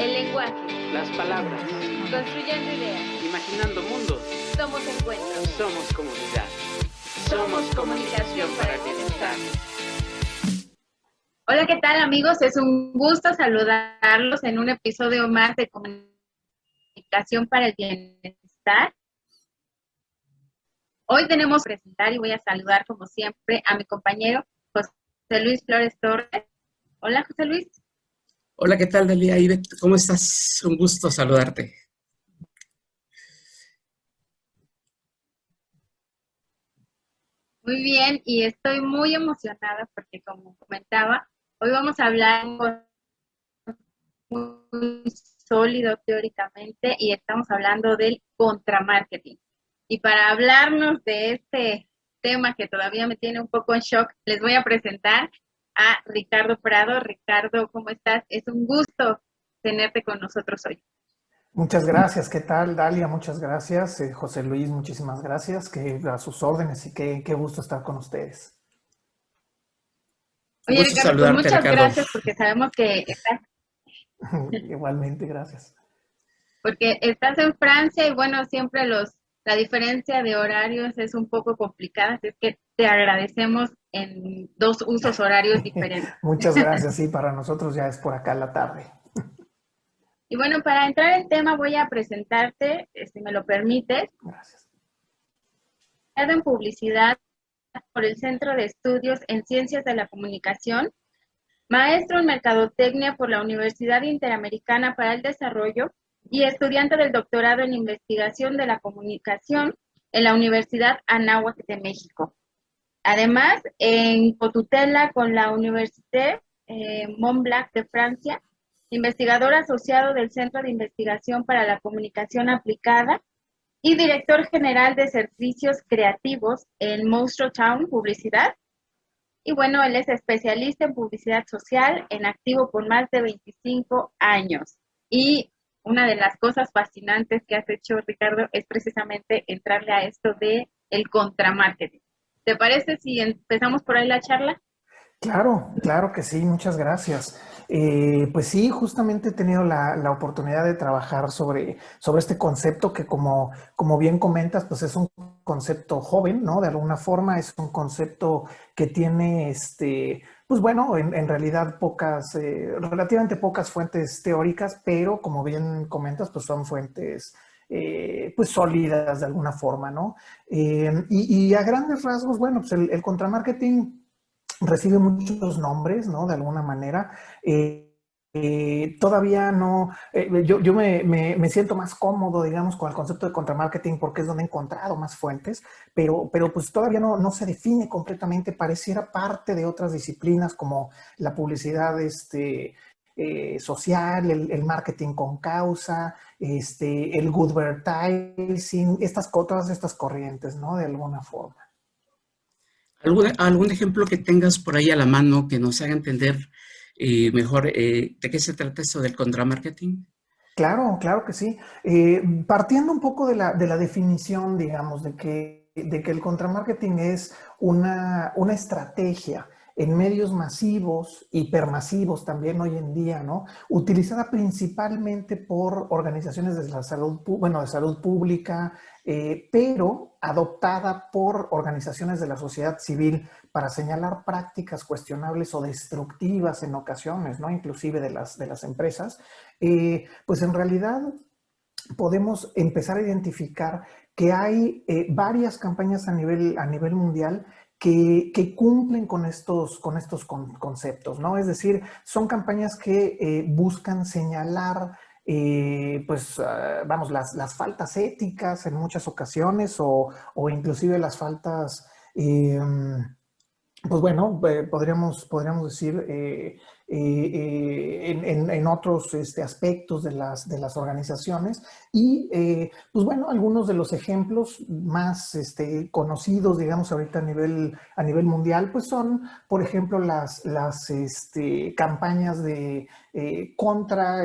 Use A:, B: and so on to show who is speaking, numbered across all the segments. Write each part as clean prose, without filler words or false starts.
A: El lenguaje,
B: las palabras,
A: construyendo ideas,
B: imaginando mundos.
A: somos encuentros,
B: Somos comunidad. Somos comunicación para el bienestar.
A: Hola, ¿qué tal, amigos? Es un gusto saludarlos en un episodio más de Comunicación para el Bienestar. Hoy tenemos que presentar y voy a saludar, como siempre, a mi compañero José Luis Flores Torres. Hola, José Luis.
C: Hola, ¿qué tal, Delia? ¿Cómo estás? Un gusto saludarte.
A: Muy bien, y estoy muy emocionada porque, como comentaba, hoy vamos a hablar muy sólido teóricamente y estamos hablando del contramarketing. Y para hablarnos de este tema que todavía me tiene un poco en shock, les voy a presentar a Ricardo Prado. Ricardo, ¿cómo estás? Es un gusto tenerte con nosotros hoy.
D: Muchas gracias. ¿Qué tal, Dalia? Muchas gracias. José Luis, muchísimas gracias. Que a sus órdenes y qué gusto estar con ustedes.
A: Oye,
C: Gusto
A: Ricardo, pues
C: saludarte,
A: muchas
C: Ricardo.
A: gracias porque sabemos que
D: Igualmente, gracias.
A: porque estás en Francia y bueno, siempre la diferencia de horarios es un poco complicada, así es que te agradecemos en dos usos horarios diferentes.
D: Muchas gracias. Sí, para nosotros ya es por acá la tarde.
A: Y bueno, para entrar en tema voy a presentarte, si me lo permites,
D: Gracias.
A: en publicidad por el Centro de Estudios en Ciencias de la Comunicación, maestro en Mercadotecnia por la Universidad Interamericana para el Desarrollo y estudiante del doctorado en Investigación de la Comunicación en la Universidad Anáhuac de México. Además, en cotutela con la Université Montblanc de Francia, investigador asociado del Centro de Investigación para la Comunicación Aplicada y director general de servicios creativos en Monstruo Town Publicidad. Y bueno, él es especialista en publicidad social, en activo por más de 25 años. Y una de las cosas fascinantes que has hecho, Ricardo, es precisamente entrarle a esto de el contramarketing. ¿Te parece si empezamos por ahí la charla?
D: Claro que sí, muchas gracias. Pues sí, justamente he tenido la oportunidad de trabajar sobre este concepto que como bien comentas, pues es un concepto joven, ¿no? De alguna forma es un concepto que tiene, pues bueno, en realidad relativamente pocas fuentes teóricas, pero como bien comentas, pues son fuentes pues sólidas de alguna forma, ¿no? Y a grandes rasgos, bueno, pues el contramarketing recibe muchos nombres, ¿no? De alguna manera. Todavía no, yo me siento más cómodo, digamos, con el concepto de contramarketing porque es donde he encontrado más fuentes, pero pues todavía no se define completamente, pareciera parte de otras disciplinas como la publicidad social, el marketing con causa, el good advertising, todas estas corrientes, ¿no? De alguna forma.
C: ¿Algún ejemplo que tengas por ahí a la mano que nos haga entender mejor de qué se trata esto del contramarketing?
D: Claro que sí. Partiendo un poco de la definición, digamos, de que el contramarketing es una estrategia en medios masivos, hipermasivos también hoy en día, ¿no? Utilizada principalmente por organizaciones de la salud, de salud pública, pero adoptada por organizaciones de la sociedad civil para señalar prácticas cuestionables o destructivas en ocasiones, ¿no? Inclusive de las empresas. Pues en realidad podemos empezar a identificar que hay varias campañas a nivel mundial que cumplen con estos conceptos, ¿no? Es decir, son campañas que buscan señalar las faltas éticas en muchas ocasiones o inclusive las faltas pues bueno, podríamos decir en otros aspectos de las organizaciones y pues bueno, algunos de los ejemplos más conocidos, digamos, ahorita a nivel mundial, pues son, por ejemplo, las campañas de contra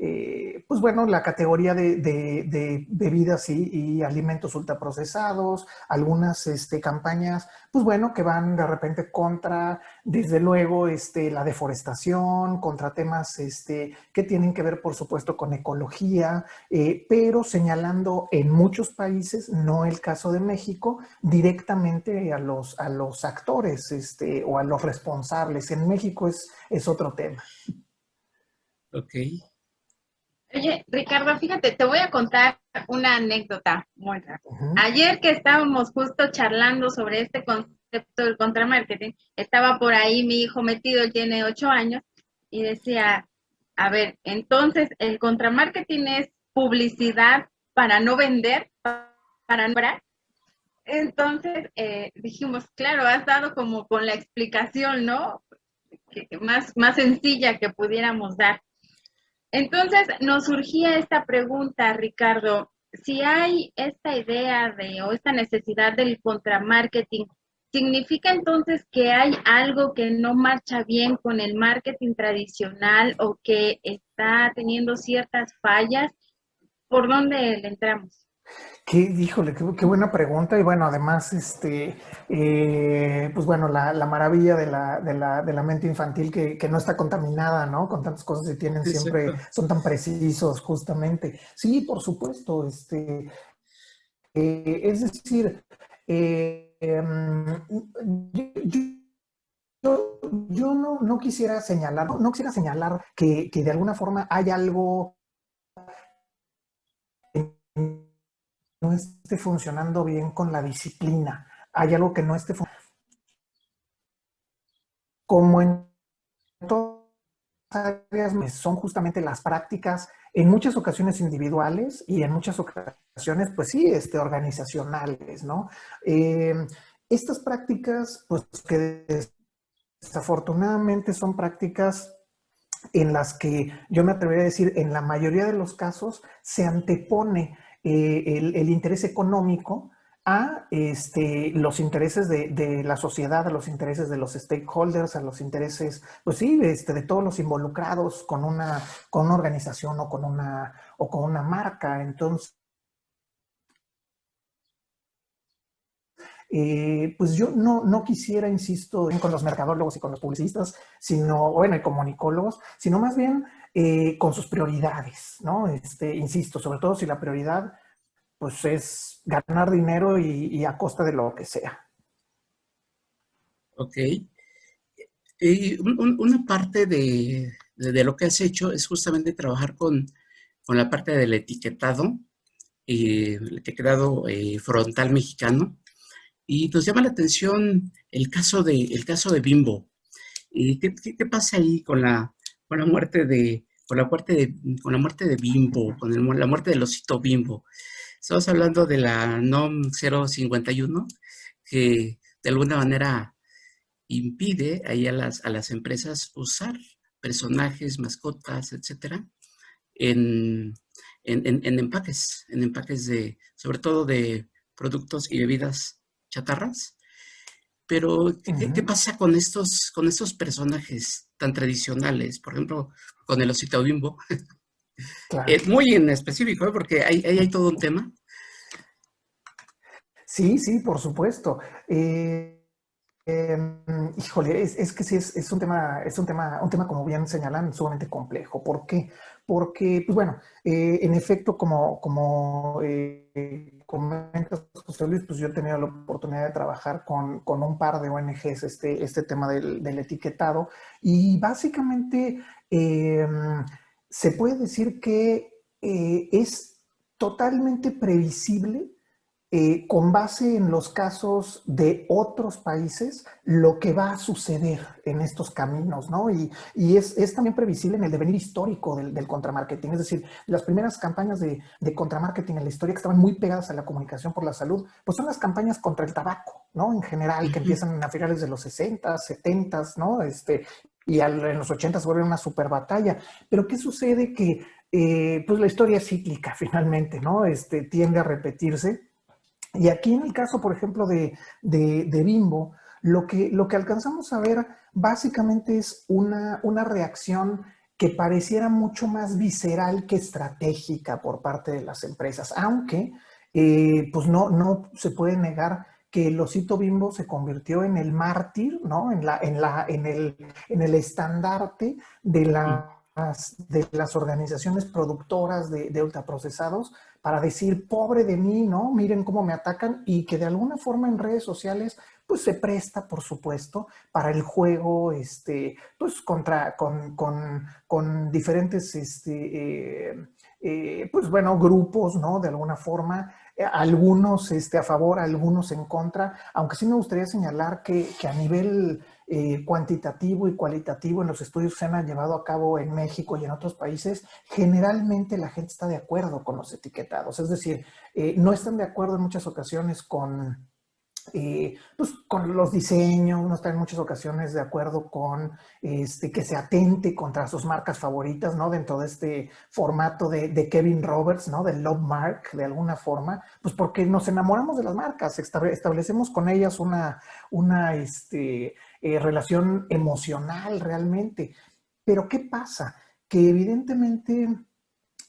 D: pues bueno, la categoría de bebidas y alimentos ultraprocesados, algunas campañas, pues bueno, que van de repente contra, desde luego, la deforestación, contra temas que tienen que ver, por supuesto, con ecología, pero señalando en muchos países, no el caso de México, directamente a los actores o a los responsables. En México es otro tema.
C: Ok.
A: Oye, Ricardo, fíjate, te voy a contar una anécdota muy rápida.
D: Ujú.
A: Ayer que estábamos justo charlando sobre este concepto del contramarketing, estaba por ahí mi hijo metido, él tiene 8 años, y decía, a ver, entonces el contramarketing es publicidad para no vender, para no comprar. Entonces dijimos, claro, has dado como con la explicación, ¿no? Más sencilla que pudiéramos dar. Entonces nos surgía esta pregunta, Ricardo, si hay esta idea o esta necesidad del contramarketing, ¿significa entonces que hay algo que no marcha bien con el marketing tradicional o que está teniendo ciertas fallas? ¿Por dónde le entramos?
D: Híjole, qué buena pregunta. Y bueno, además, pues bueno, la maravilla de la mente infantil que no está contaminada, ¿no? Con tantas cosas que tienen siempre,
C: Exacto.
D: son tan precisos, justamente. Sí, por supuesto, es decir, yo no quisiera señalar, no quisiera señalar que de alguna forma hay algo que no esté funcionando bien con la disciplina, hay algo que no esté funcionando. Como en todas las áreas, son justamente las prácticas, en muchas ocasiones individuales y en muchas ocasiones, pues sí, organizacionales, ¿no? Estas prácticas, pues que desafortunadamente son prácticas en las que yo me atrevería a decir, en la mayoría de los casos, se antepone el interés económico a los intereses de la sociedad, a los intereses de los stakeholders, a los intereses, pues sí, de todos los involucrados con una organización o con una marca. Entonces, pues yo no quisiera, insisto, con los mercadólogos y con los publicistas, sino, bueno, y comunicólogos, sino más bien con sus prioridades, ¿no? Insisto, sobre todo si la prioridad, pues es ganar dinero y a costa de lo que sea.
C: Ok. Y una parte de lo que has hecho es justamente trabajar con la parte del etiquetado, el etiquetado frontal mexicano. Y nos llama la atención el caso de Bimbo. ¿Y qué pasa ahí con la muerte de Bimbo, la muerte del osito Bimbo? Estamos hablando de la NOM 051, que de alguna manera impide ahí a las empresas usar personajes, mascotas, etcétera, en, en empaques sobre todo de productos y bebidas chatarras. Pero, ¿qué
D: Ujú,
C: pasa con estos personajes tan tradicionales? Por ejemplo, con el osito Bimbo.
D: claro.
C: Muy en específico, porque ahí hay todo un tema.
D: Sí, sí, por supuesto. Híjole, es que sí, es un tema, como bien señalan, sumamente complejo. ¿Por qué? Porque, pues bueno, en efecto, como comentas, José Luis, pues yo he tenido la oportunidad de trabajar con un par de ONGs este tema del etiquetado, y básicamente se puede decir que es totalmente previsible, con base en los casos de otros países, lo que va a suceder en estos caminos, ¿no? Y es también previsible en el devenir histórico del contramarketing. Es decir, las primeras campañas de contramarketing en la historia, que estaban muy pegadas a la comunicación por la salud, pues son las campañas contra el tabaco, ¿no? En general, que
C: Ujú.
D: empiezan a finales de los 60, 70, ¿no? Y en los 80 se vuelve una super batalla. Pero ¿qué sucede? Que pues la historia es cíclica finalmente, ¿no? Tiende a repetirse. Y aquí en el caso, por ejemplo, de Bimbo, lo que alcanzamos a ver básicamente es una reacción que pareciera mucho más visceral que estratégica por parte de las empresas, aunque pues no se puede negar que el osito Bimbo se convirtió en el mártir, ¿no? En el estandarte de las organizaciones productoras de ultraprocesados para decir, pobre de mí, ¿no? Miren cómo me atacan, y que de alguna forma en redes sociales pues se presta, por supuesto, para el juego, pues con diferentes, pues bueno, grupos, ¿no? De alguna forma, algunos a favor, algunos en contra, aunque sí me gustaría señalar que a nivel cuantitativo y cualitativo en los estudios que se han llevado a cabo en México y en otros países, generalmente la gente está de acuerdo con los etiquetados, es decir, no están de acuerdo en muchas ocasiones pues con los diseños, no está en muchas ocasiones de acuerdo con que se atente contra sus marcas favoritas, ¿no? Dentro de este formato de Kevin Roberts, ¿no? Del Love Mark, de alguna forma, pues porque nos enamoramos de las marcas, establecemos con ellas una relación emocional realmente. Pero ¿qué pasa? Que evidentemente,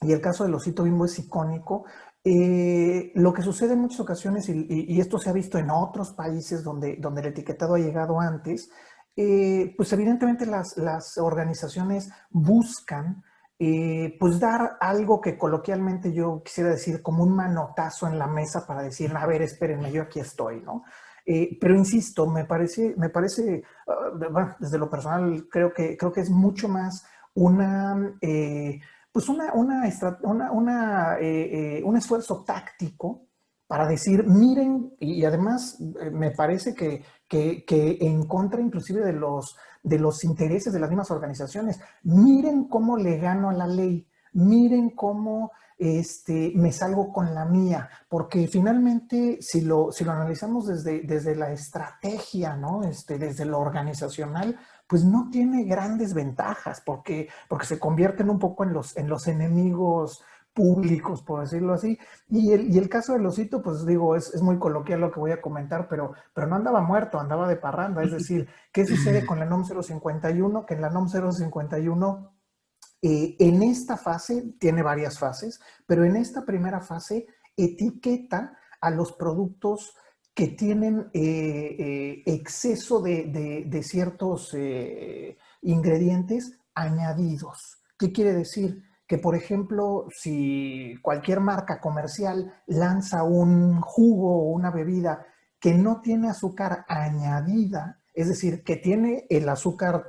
D: y el caso del osito Bimbo es icónico, lo que sucede en muchas ocasiones, y esto se ha visto en otros países donde el etiquetado ha llegado antes, pues evidentemente las organizaciones buscan pues dar algo que coloquialmente yo quisiera decir como un manotazo en la mesa para decir, a ver, espérenme, yo aquí estoy, ¿no? Pero insisto, me parece bueno, desde lo personal creo que es mucho más una... pues un esfuerzo táctico para decir, miren, y además me parece que en contra inclusive de los intereses de las mismas organizaciones, miren cómo le gano a la ley, miren cómo me salgo con la mía, porque finalmente si lo analizamos desde la estrategia, ¿no? Desde lo organizacional, pues no tiene grandes ventajas, porque se convierten un poco en los enemigos públicos, por decirlo así. Y el caso del osito, pues digo, es muy coloquial lo que voy a comentar, pero no andaba muerto, andaba de parranda. Es decir, ¿qué sucede con la NOM 051? Que en la NOM 051, en esta fase, tiene varias fases, pero en esta primera fase etiqueta a los productos que tienen exceso de ciertos ingredientes añadidos. ¿Qué quiere decir? Que, por ejemplo, si cualquier marca comercial lanza un jugo o una bebida que no tiene azúcar añadida, es decir, que tiene el azúcar,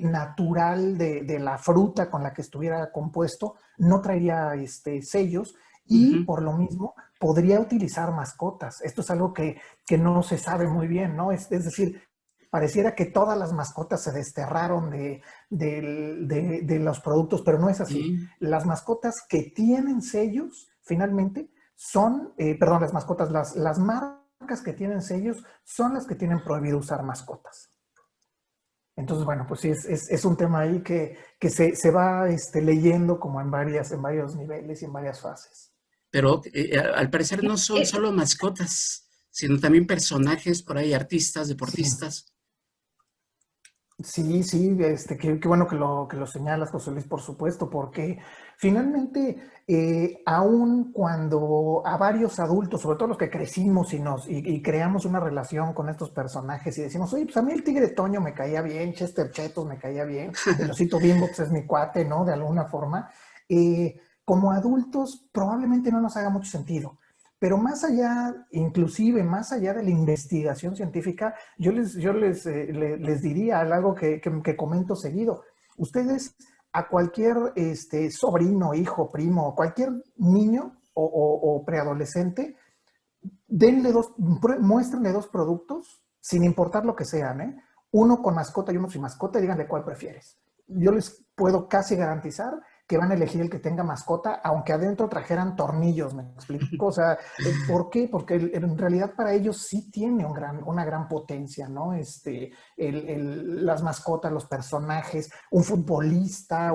D: natural de la fruta con la que estuviera compuesto, no traería sellos, y por lo mismo podría utilizar mascotas. Esto es algo que no se sabe muy bien, ¿no? Es decir, pareciera que todas las mascotas se desterraron de los productos, pero no es así.
C: Sí.
D: Las mascotas que tienen sellos, finalmente, son, perdón, las mascotas, las marcas que tienen sellos son las que tienen prohibido usar mascotas. Entonces, bueno, pues sí, es un tema ahí que se va leyendo como en varios niveles y en varias fases.
C: Pero al parecer no son
A: Eh,
C: solo mascotas, sino también personajes por ahí, artistas,
D: Sí.
C: deportistas.
D: Sí, sí, qué bueno que lo señalas, José Luis, por supuesto, porque finalmente, aun cuando a varios adultos, sobre todo los que crecimos y creamos una relación con estos personajes y decimos, oye, pues a mí el Tigre Toño me caía bien, Chester Chetos me caía bien, el Osito Bimbo pues es mi cuate, ¿no? De alguna forma, como adultos probablemente no nos haga mucho sentido. Pero más allá, inclusive más allá de la investigación científica, les diría algo que comento seguido. Ustedes a cualquier sobrino, hijo, primo, cualquier niño o preadolescente, muéstrenle dos productos, sin importar lo que sean, ¿eh? Uno con mascota y uno sin mascota, y díganle cuál prefieres. Yo les puedo casi garantizar que van a elegir el que tenga mascota, aunque adentro trajeran tornillos, ¿me explico? O sea, ¿por qué? Porque en realidad para ellos sí tiene una gran potencia, ¿no? Las mascotas, los personajes, un futbolista,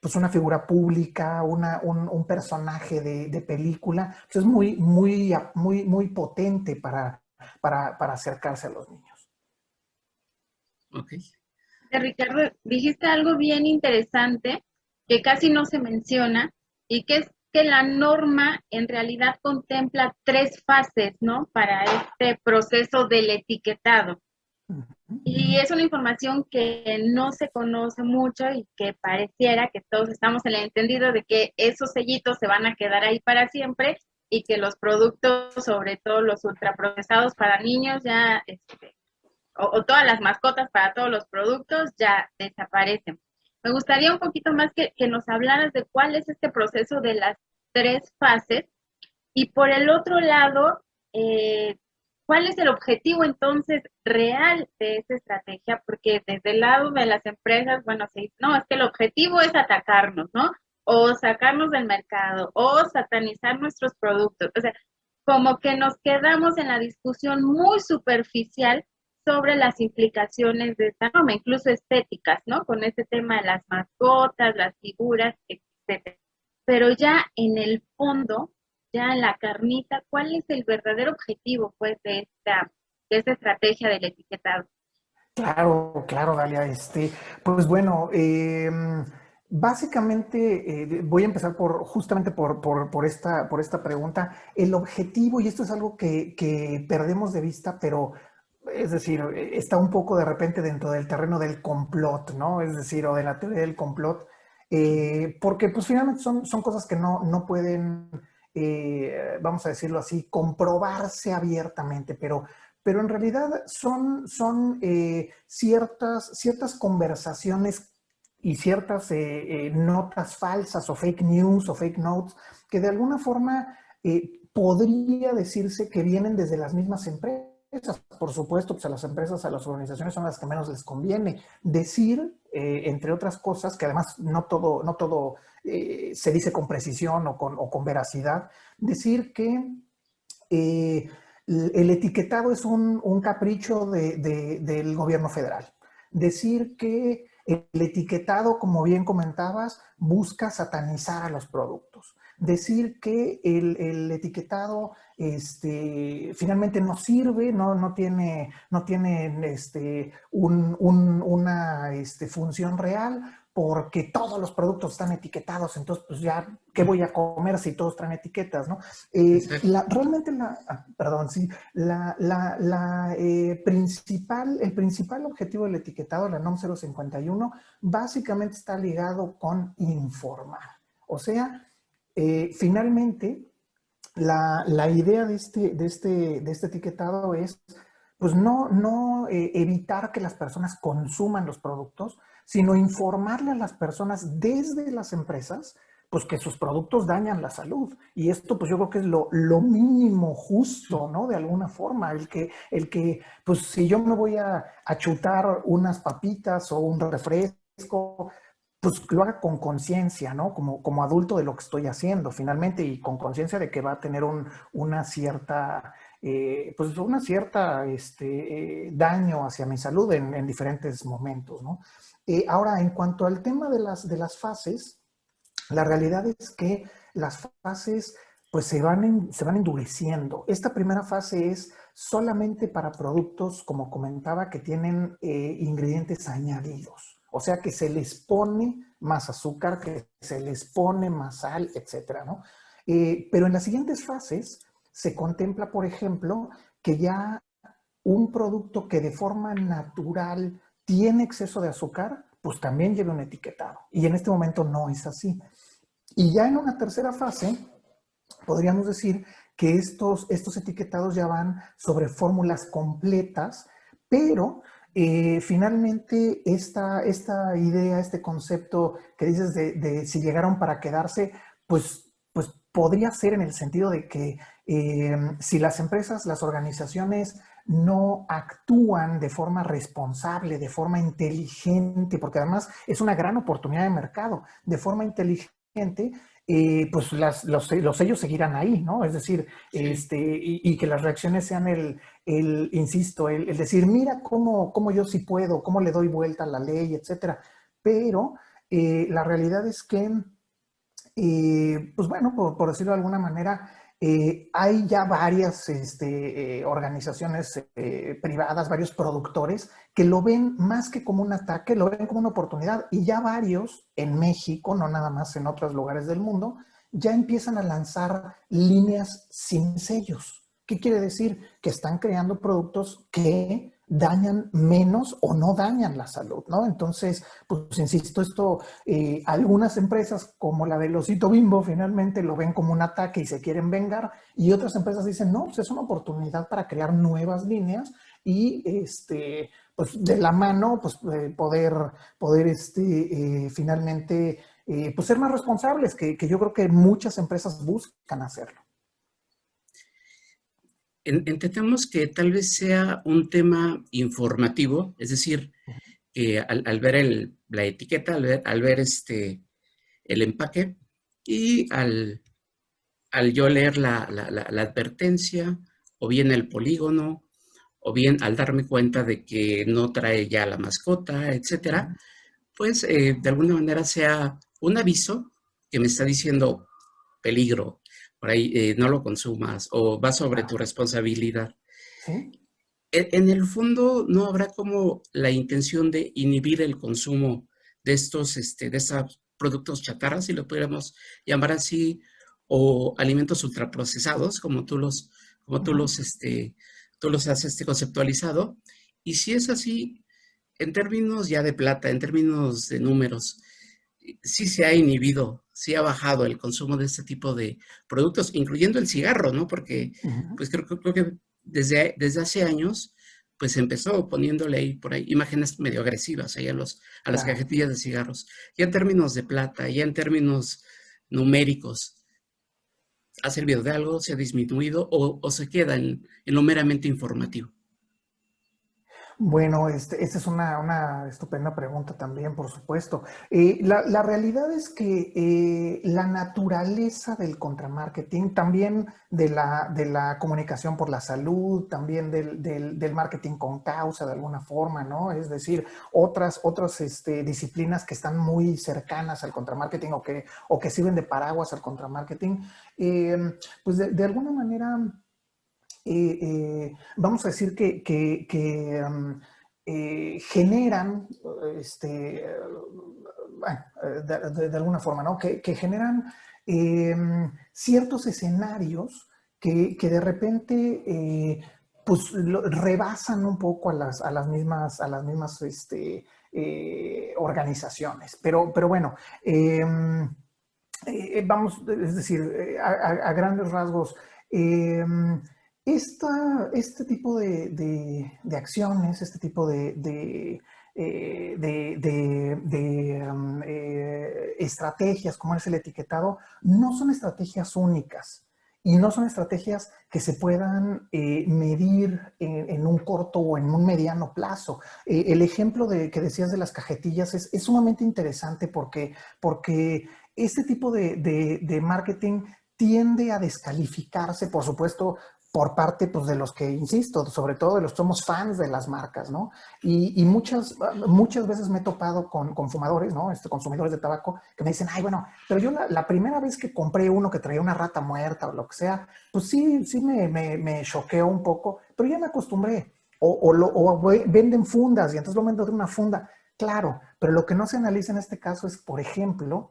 D: pues una figura pública, un personaje de película. Eso es muy potente para acercarse a los niños.
C: Ok.
A: Ricardo, dijiste algo bien interesante que casi no se menciona y que es que la norma en realidad contempla 3 fases, ¿no? Para este proceso del etiquetado. Y es una información que no se conoce mucho y que pareciera que todos estamos en el entendido de que esos sellitos se van a quedar ahí para siempre y que los productos, sobre todo los ultraprocesados para niños, ya o todas las mascotas para todos los productos ya desaparecen. Me gustaría un poquito más que nos hablaras de cuál es este proceso de las 3 fases y por el otro lado, ¿cuál es el objetivo entonces real de esta estrategia? Porque desde el lado de las empresas, bueno, sí, no, es que el objetivo es atacarnos, ¿no? O sacarnos del mercado, o satanizar nuestros productos. O sea, como que nos quedamos en la discusión muy superficial sobre las implicaciones de esta norma, incluso estéticas, ¿no? Con este tema de las mascotas, las figuras, etcétera. Pero ya en el fondo, ya en la carnita, ¿cuál es el verdadero objetivo, pues, de esta estrategia del etiquetado?
D: Claro, claro, Dalia. Pues bueno, básicamente voy a empezar justamente por esta pregunta. El objetivo, y esto es algo que perdemos de vista, pero es decir, está un poco de repente dentro del terreno del complot, ¿no? Es decir, o de la teoría del complot, porque pues finalmente son cosas que no pueden, vamos a decirlo así, comprobarse abiertamente, pero en realidad son ciertas conversaciones y ciertas notas falsas o fake news o fake notes que de alguna forma podría decirse que vienen desde las mismas empresas. Por supuesto, pues a las empresas, a las organizaciones son las que menos les conviene decir, entre otras cosas, que además no todo se dice con precisión o con veracidad, decir que el etiquetado es un capricho del gobierno federal. Decir que el etiquetado, como bien comentabas, busca satanizar a los productos. Decir que el etiquetado finalmente no sirve, no tiene una función real, porque todos los productos están etiquetados, entonces pues ya, ¿qué voy a comer si todos traen etiquetas, no? Realmente perdón, sí, el principal objetivo del etiquetado, la NOM 051, básicamente está ligado con informar. O sea, finalmente, la idea de este etiquetado es, pues no evitar que las personas consuman los productos, sino informarle a las personas desde las empresas, pues que sus productos dañan la salud. Y esto, pues yo creo que es lo mínimo justo, ¿no? De alguna forma, pues si yo me voy a chutar unas papitas o un refresco, pues lo haga con conciencia, ¿no? Como adulto de lo que estoy haciendo, finalmente, y con conciencia de que va a tener una cierta, daño hacia mi salud en diferentes momentos, ¿no? Ahora, en cuanto al tema de las fases, la realidad es que las fases pues se van endureciendo. Esta primera fase es solamente para productos, como comentaba, que tienen ingredientes añadidos. O sea, que se les pone más azúcar, que se les pone más sal, etcétera, ¿no? Pero en las siguientes fases se contempla, por ejemplo, que ya un producto que de forma natural tiene exceso de azúcar, pues también lleva un etiquetado. Y en este momento no es así. Y ya en una tercera fase, podríamos decir que estos etiquetados ya van sobre fórmulas completas, pero finalmente esta idea, este concepto que dices de si llegaron para quedarse, pues podría ser en el sentido de que si las empresas, las organizaciones no actúan de forma responsable, de forma inteligente, porque además es una gran oportunidad de mercado, de forma inteligente, pues los sellos seguirán ahí, ¿no? Es decir,
C: Sí.
D: y que las reacciones sean insisto, el decir, mira cómo yo sí puedo, cómo le doy vuelta a la ley, etcétera. Pero la realidad es que, pues bueno, por decirlo de alguna manera, Hay ya varias organizaciones privadas, varios productores que lo ven más que como un ataque, lo ven como una oportunidad. Y ya varios en México, no nada más en otros lugares del mundo, ya empiezan a lanzar líneas sin sellos. ¿Qué quiere decir? Que están creando productos que dañan menos o no dañan la salud, ¿no? Entonces, pues insisto, esto, algunas empresas como la de Losito Bimbo finalmente lo ven como un ataque y se quieren vengar, y otras empresas dicen, no, pues es una oportunidad para crear nuevas líneas y pues de la mano pues poder finalmente pues ser más responsables, que yo creo que muchas empresas buscan hacerlo.
C: Entendemos que tal vez sea un tema informativo, es decir, que al ver la etiqueta, al ver el empaque y al yo leer la advertencia, o bien el polígono, o bien al darme cuenta de que no trae ya la mascota, etcétera, pues de alguna manera sea un aviso que me está diciendo peligro, por ahí no lo consumas o va sobre tu
D: Claro.
C: responsabilidad.
D: ¿Sí?
C: En el fondo no habrá como la intención de inhibir el consumo de estos productos chatarras, si lo pudiéramos llamar así, o alimentos ultraprocesados, tú los has conceptualizado. Y si es así, en términos ya de plata, en términos de números, sí se ha inhibido, sí ha bajado el consumo de este tipo de productos, incluyendo el cigarro, ¿no? Porque
D: Uh-huh.
C: pues creo que desde hace años, pues empezó poniéndole ahí por ahí imágenes medio agresivas ahí a las
D: Claro.
C: cajetillas de cigarros. Ya en términos de plata, ya en términos numéricos, ¿ha servido de algo? ¿Se ha disminuido o se queda en lo meramente informativo?
D: Bueno, esta es una estupenda pregunta también, por supuesto. La realidad es que la naturaleza del contramarketing, también de la comunicación por la salud, también del marketing con causa de alguna forma, ¿no? Es decir, otras disciplinas que están muy cercanas al contramarketing o que sirven de paraguas al contramarketing, pues de alguna manera vamos a decir que generan, bueno, de alguna forma, ¿no? Que generan ciertos escenarios que de repente pues rebasan un poco a las mismas organizaciones. Pero bueno, vamos, es decir, a grandes rasgos, eh, este tipo de acciones, este tipo de estrategias, como es el etiquetado, no son estrategias únicas y no son estrategias que se puedan medir en un corto o en un mediano plazo. El ejemplo que decías de las cajetillas es sumamente interesante porque este tipo de marketing tiende a descalificarse, por supuesto, por parte pues, de los que, insisto, sobre todo de los que somos fans de las marcas, ¿no? Y muchas veces me he topado con fumadores, ¿no? Consumidores de tabaco, que me dicen, ay, bueno, pero yo la primera vez que compré uno que traía una rata muerta o lo que sea, pues sí me choqueó un poco, pero ya me acostumbré. O venden fundas y entonces lo vendo de una funda. Claro, pero lo que no se analiza en este caso es, por ejemplo,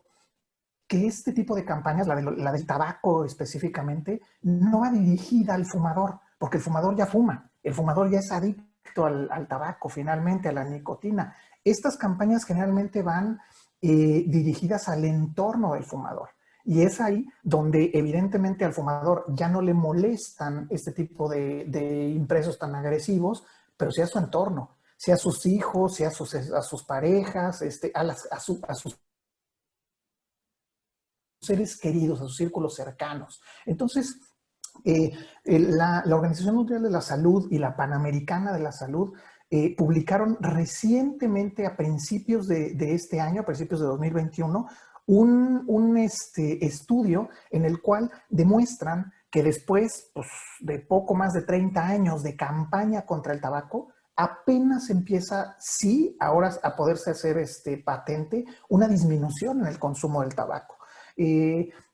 D: que este tipo de campañas, la del tabaco específicamente, no va dirigida al fumador, porque el fumador ya fuma, el fumador ya es adicto al tabaco, finalmente, a la nicotina. Estas campañas generalmente van dirigidas al entorno del fumador. Y es ahí donde evidentemente al fumador ya no le molestan este tipo de impresos tan agresivos, pero sí a su entorno, sea a sus hijos, sea a sus parejas, a sus seres queridos, a sus círculos cercanos. Entonces, la Organización Mundial de la Salud y la Panamericana de la Salud publicaron recientemente a principios de este año, a principios de 2021, un estudio en el cual demuestran que después pues, de poco más de 30 años de campaña contra el tabaco, apenas empieza, sí, ahora a poderse hacer patente una disminución en el consumo del tabaco.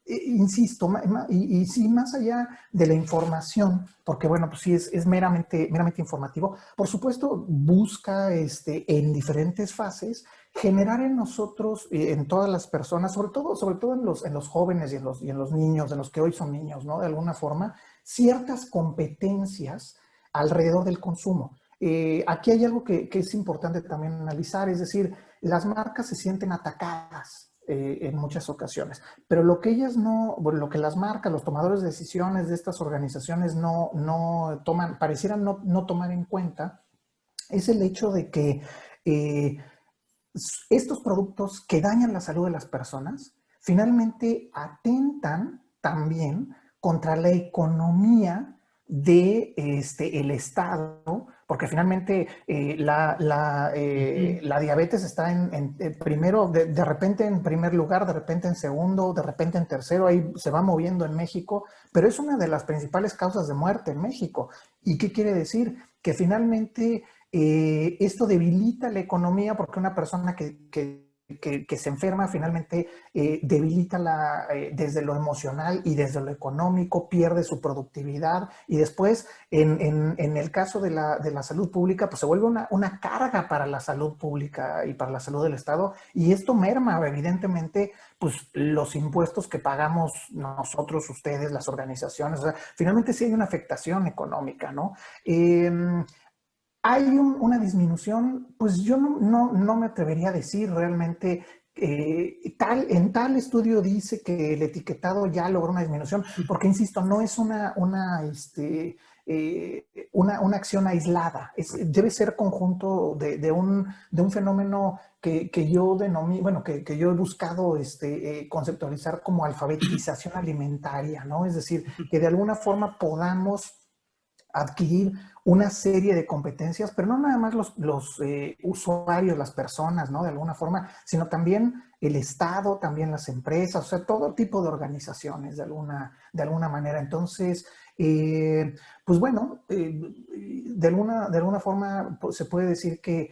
D: insisto, y sí, más allá de la información, porque bueno, pues sí es meramente informativo, por supuesto busca en diferentes fases generar en nosotros, en todas las personas, sobre todo en los jóvenes y en los niños, de los que hoy son niños, ¿no? De alguna forma, ciertas competencias alrededor del consumo. Aquí hay algo que es importante también analizar, es decir, las marcas se sienten atacadas en muchas ocasiones, pero lo que ellas no, bueno, lo que las marcas, los tomadores de decisiones de estas organizaciones no toman, parecieran no tomar en cuenta, es el hecho de que estos productos que dañan la salud de las personas finalmente atentan también contra la economía de el Estado, porque finalmente la diabetes está primero, de repente en primer lugar, de repente en segundo, de repente en tercero, ahí se va moviendo en México, pero es una de las principales causas de muerte en México. ¿Y qué quiere decir? Que finalmente esto debilita la economía porque una persona que se enferma finalmente debilita desde lo emocional y desde lo económico, pierde su productividad y después en el caso de la salud pública pues se vuelve una carga para la salud pública y para la salud del Estado y esto merma evidentemente pues los impuestos que pagamos nosotros, ustedes, las organizaciones, o sea, finalmente sí hay una afectación económica, ¿no? Hay una disminución, pues yo no me atrevería a decir realmente, en tal estudio dice que el etiquetado ya logró una disminución, porque insisto, no es una acción aislada, debe ser conjunto de un fenómeno que yo denomino, bueno, que yo he buscado conceptualizar como alfabetización alimentaria, ¿no? Es decir, que de alguna forma podamos adquirir una serie de competencias, pero no nada más los usuarios, las personas, ¿no? De alguna forma, sino también el Estado, también las empresas, o sea, todo tipo de organizaciones de alguna manera. Entonces, pues bueno, de alguna forma pues, se puede decir que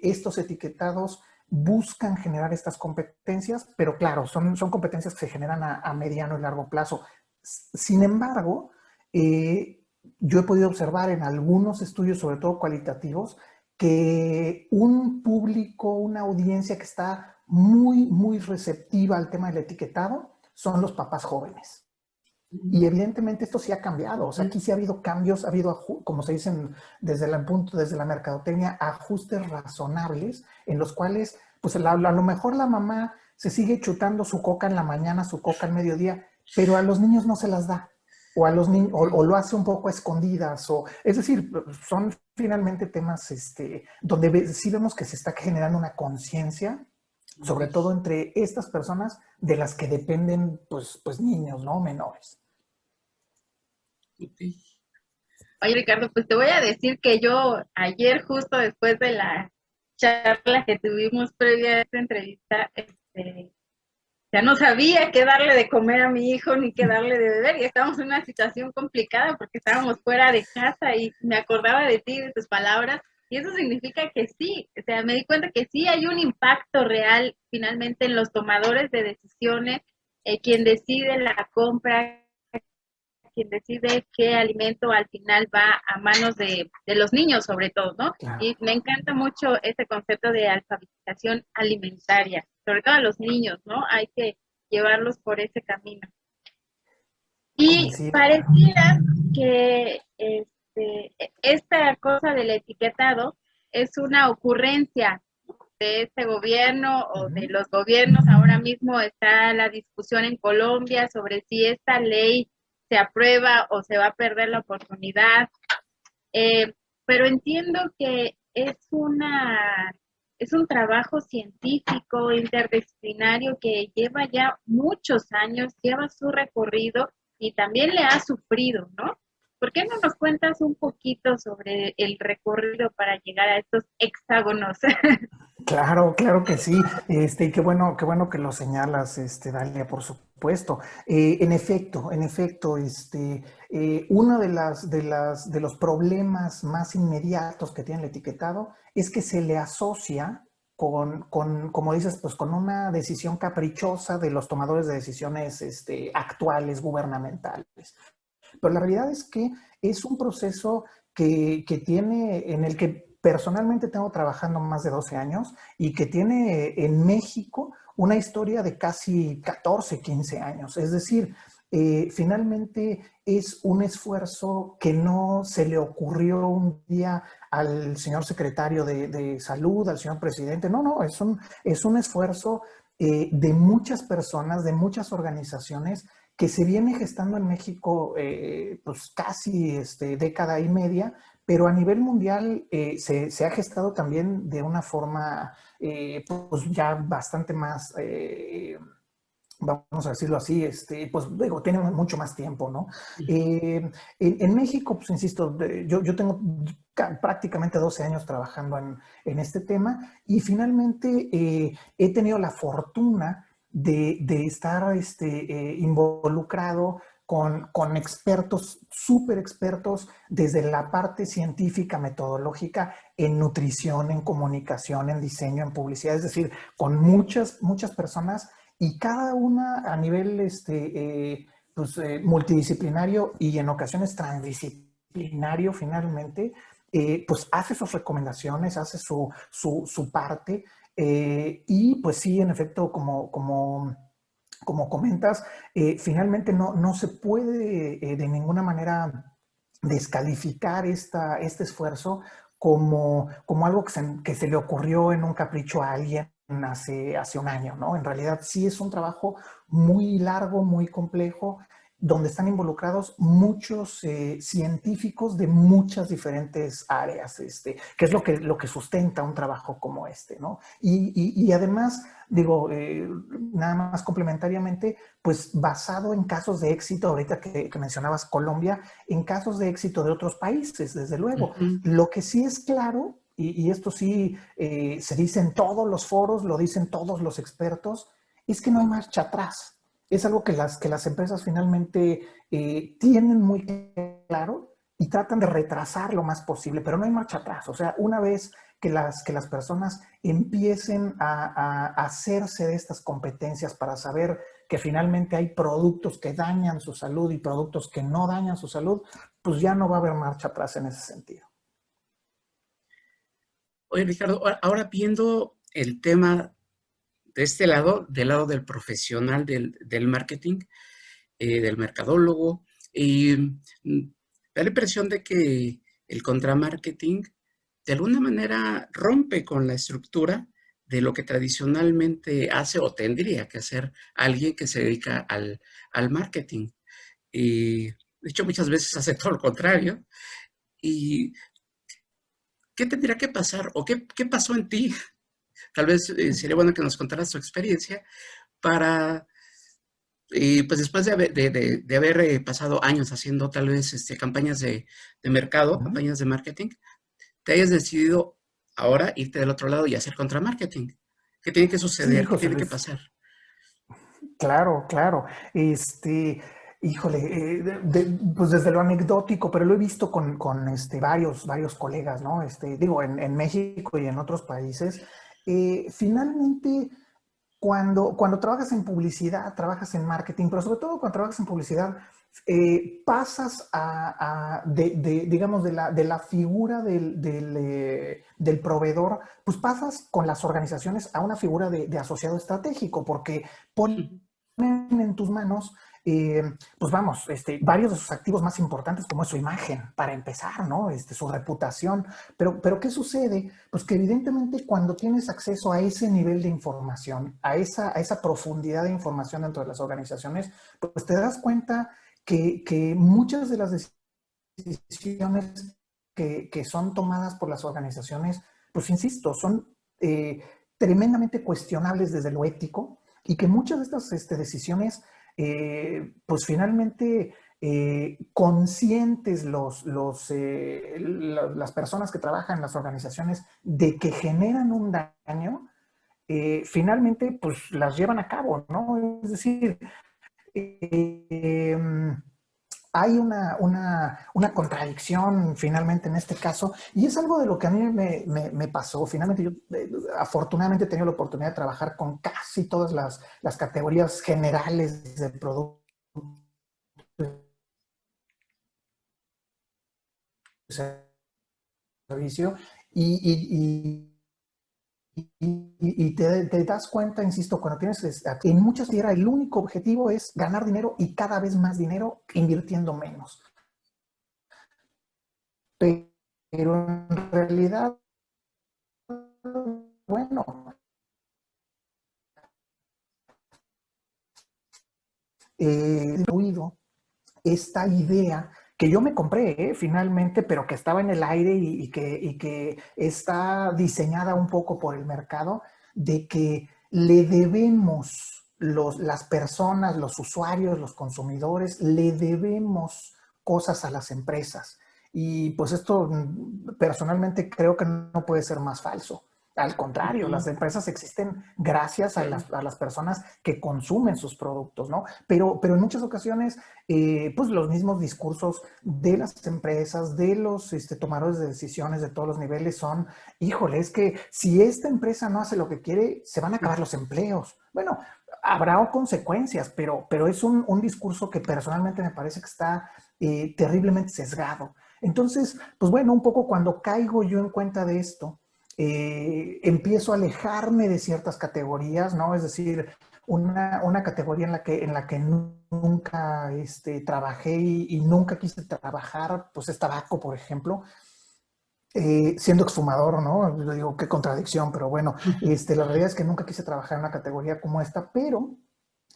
D: estos etiquetados buscan generar estas competencias, pero claro, son competencias que se generan a mediano y largo plazo. Sin embargo, yo he podido observar en algunos estudios, sobre todo cualitativos, que un público, una audiencia que está muy receptiva al tema del etiquetado son los papás jóvenes. Y evidentemente esto sí ha cambiado, o sea, aquí sí ha habido cambios, ha habido, como se dicen desde la mercadotecnia, ajustes razonables en los cuales, pues a lo mejor la mamá se sigue chutando su coca en la mañana, su coca al mediodía, pero a los niños no se las da. O a los niños, o lo hace un poco a escondidas, es decir, son finalmente temas donde sí vemos que se está generando una conciencia, sobre todo entre estas personas de las que dependen, pues niños, ¿no? Menores.
C: Okay.
A: Oye, Ricardo, pues te voy a decir que yo ayer, justo después de la charla que tuvimos previa a esta entrevista, ya no sabía qué darle de comer a mi hijo ni qué darle de beber y estábamos en una situación complicada porque estábamos fuera de casa y me acordaba de ti, de tus palabras y eso significa que sí, o sea, me di cuenta que sí hay un impacto real finalmente en los tomadores de decisiones, quien decide la compra, quien decide qué alimento al final va a manos de los niños sobre todo, ¿no?
D: Claro.
A: Y me encanta mucho este concepto de alfabetización alimentaria, sobre todo a los niños, ¿no? Hay que llevarlos por ese camino. Y
D: Sí.
A: pareciera que esta cosa del etiquetado es una ocurrencia de este gobierno o de los gobiernos. Ahora mismo está la discusión en Colombia sobre si esta ley se aprueba o se va a perder la oportunidad. Pero entiendo que es un trabajo científico interdisciplinario que lleva ya muchos años, lleva su recorrido y también le ha sufrido, ¿no? ¿Por qué no nos cuentas un poquito sobre el recorrido para llegar a estos hexágonos?
D: Claro que sí. Y qué bueno que lo señalas, Dalia, por supuesto. En efecto, uno de los problemas más inmediatos que tiene el etiquetado es que se le asocia como dices, pues con una decisión caprichosa de los tomadores de decisiones actuales, gubernamentales. Pero la realidad es que es un proceso que tiene, en el que personalmente tengo trabajando más de 12 años y que tiene en México una historia de casi 14, 15 años. Es decir, finalmente es un esfuerzo que no se le ocurrió un día al señor secretario de Salud, al señor presidente. No, no, es un esfuerzo de muchas personas, de muchas organizaciones que se viene gestando en México pues casi década y media, pero a nivel mundial se ha gestado también de una forma pues ya bastante más, vamos a decirlo así, pues digo, tiene mucho más tiempo, ¿no? En México, pues insisto, yo tengo prácticamente 12 años trabajando en este tema y finalmente he tenido la fortuna de estar involucrado con expertos, súper expertos, desde la parte científica, metodológica, en nutrición, en comunicación, en diseño, en publicidad, es decir, con muchas, muchas personas y cada una a nivel pues, multidisciplinario y en ocasiones transdisciplinario finalmente, pues hace sus recomendaciones, hace su parte y pues sí, en efecto, como comentas, finalmente no se puede de ninguna manera descalificar este esfuerzo como algo que se le ocurrió en un capricho a alguien hace un año, ¿no? En realidad sí es un trabajo muy largo, muy complejo, donde están involucrados muchos científicos de muchas diferentes áreas, que es lo que sustenta un trabajo como ¿no? Y además, digo, nada más complementariamente, pues basado en casos de éxito, ahorita que mencionabas Colombia, en casos de éxito de otros países, desde luego. Lo que sí es claro, y esto sí se dice en todos los foros, lo dicen todos los expertos, es que no hay marcha atrás. Es algo que las empresas finalmente tienen muy claro y tratan de retrasar lo más posible, pero no hay marcha atrás. O sea, una vez que las personas empiecen a hacerse de estas competencias para saber que finalmente hay productos que dañan su salud y productos que no dañan su salud, pues ya no va a haber marcha atrás en ese sentido.
C: Oye, Ricardo, ahora viendo el tema de este lado, del lado del profesional del marketing, del mercadólogo, y da la impresión de que el contramarketing de alguna manera rompe con la estructura de lo que tradicionalmente hace o tendría que hacer alguien que se dedica al marketing. Y de hecho muchas veces hace todo lo contrario. ¿Y qué tendría que pasar o qué pasó en ti? Tal vez sería bueno que nos contaras tu experiencia para, pues después de haber pasado años haciendo tal vez campañas de mercado, campañas de marketing, te hayas decidido ahora irte del otro lado y hacer contramarketing. ¿Qué tiene que
D: Sí,
C: suceder? ¿Qué
D: José
C: tiene que
D: Luis.
C: pasar?
D: Claro, claro. Híjole, pues desde lo anecdótico, pero lo he visto con varios colegas, ¿no? Digo, en México y en otros países. Finalmente, cuando trabajas en publicidad, trabajas en marketing, pero sobre todo cuando trabajas en publicidad, pasas digamos, de la figura del proveedor, pues pasas con las organizaciones a una figura de asociado estratégico, porque ponen en tus manos, pues vamos, varios de sus activos más importantes, como es su imagen, para empezar, ¿no? Su reputación. Pero ¿qué sucede? Pues que evidentemente cuando tienes acceso a ese nivel de información, a esa profundidad de información dentro de las organizaciones, pues te das cuenta que muchas de las decisiones que son tomadas por las organizaciones, pues insisto, son tremendamente cuestionables desde lo ético y que muchas de estas decisiones, pues finalmente conscientes las personas que trabajan en las organizaciones de que generan un daño, finalmente pues las llevan a cabo, ¿no? Es decir, hay una contradicción finalmente en este caso, y es algo de lo que a mí me pasó. Finalmente yo afortunadamente he tenido la oportunidad de trabajar con casi todas las categorías generales de productos de servicio, y, y te das cuenta, insisto, cuando tienes, en muchas tierras el único objetivo es ganar dinero y cada vez más dinero invirtiendo menos. Pero en realidad, bueno, incluido esta idea que yo me compré finalmente, pero que estaba en el aire y que está diseñada un poco por el mercado, de que le debemos, las personas, los usuarios, los consumidores, le debemos cosas a las empresas. Y pues esto personalmente creo que no puede ser más falso. Al contrario, las empresas existen gracias a las personas que consumen sus productos, ¿no? Pero en muchas ocasiones, pues los mismos discursos de las empresas, de los tomadores de decisiones de todos los niveles son, híjole, es que si esta empresa no hace lo que quiere, se van a acabar los empleos. Bueno, habrá consecuencias, pero es un discurso que personalmente me parece que está terriblemente sesgado. Entonces, pues bueno, un poco cuando caigo yo en cuenta de esto, empiezo a alejarme de ciertas categorías, ¿no? Es decir, una categoría en la que nunca trabajé y nunca quise trabajar, pues es tabaco, por ejemplo. Siendo exfumador, ¿no? Yo digo, qué contradicción, pero bueno, la realidad es que nunca quise trabajar en una categoría como esta, pero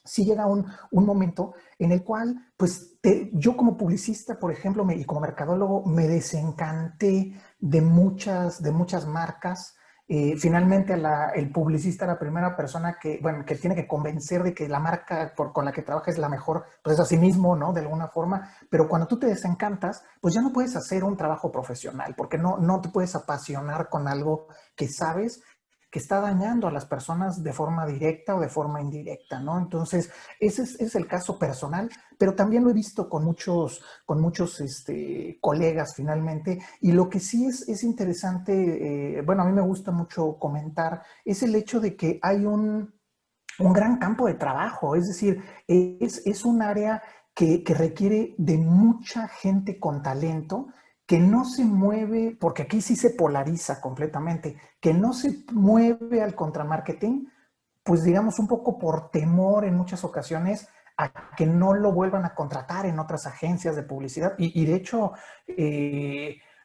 D: sí llega un momento en el cual, pues, yo como publicista, por ejemplo, y como mercadólogo, me desencanté de muchas marcas. Finalmente, el publicista, la primera persona que tiene que convencer de que la marca con la que trabaja es la mejor, pues es a sí mismo, ¿no? De alguna forma. Pero cuando tú te desencantas, pues ya no puedes hacer un trabajo profesional, porque no te puedes apasionar con algo que sabes que está dañando a las personas de forma directa o de forma indirecta, ¿no? Entonces, ese es el caso personal, pero también lo he visto con muchos colegas finalmente, y lo que sí es interesante, bueno, a mí me gusta mucho comentar, es el hecho de que hay un gran campo de trabajo, es decir, es un área que requiere de mucha gente con talento, que no se mueve, porque aquí sí se polariza completamente, que no se mueve al contramarketing, pues digamos un poco por temor en muchas ocasiones a que no lo vuelvan a contratar en otras agencias de publicidad. Y de hecho,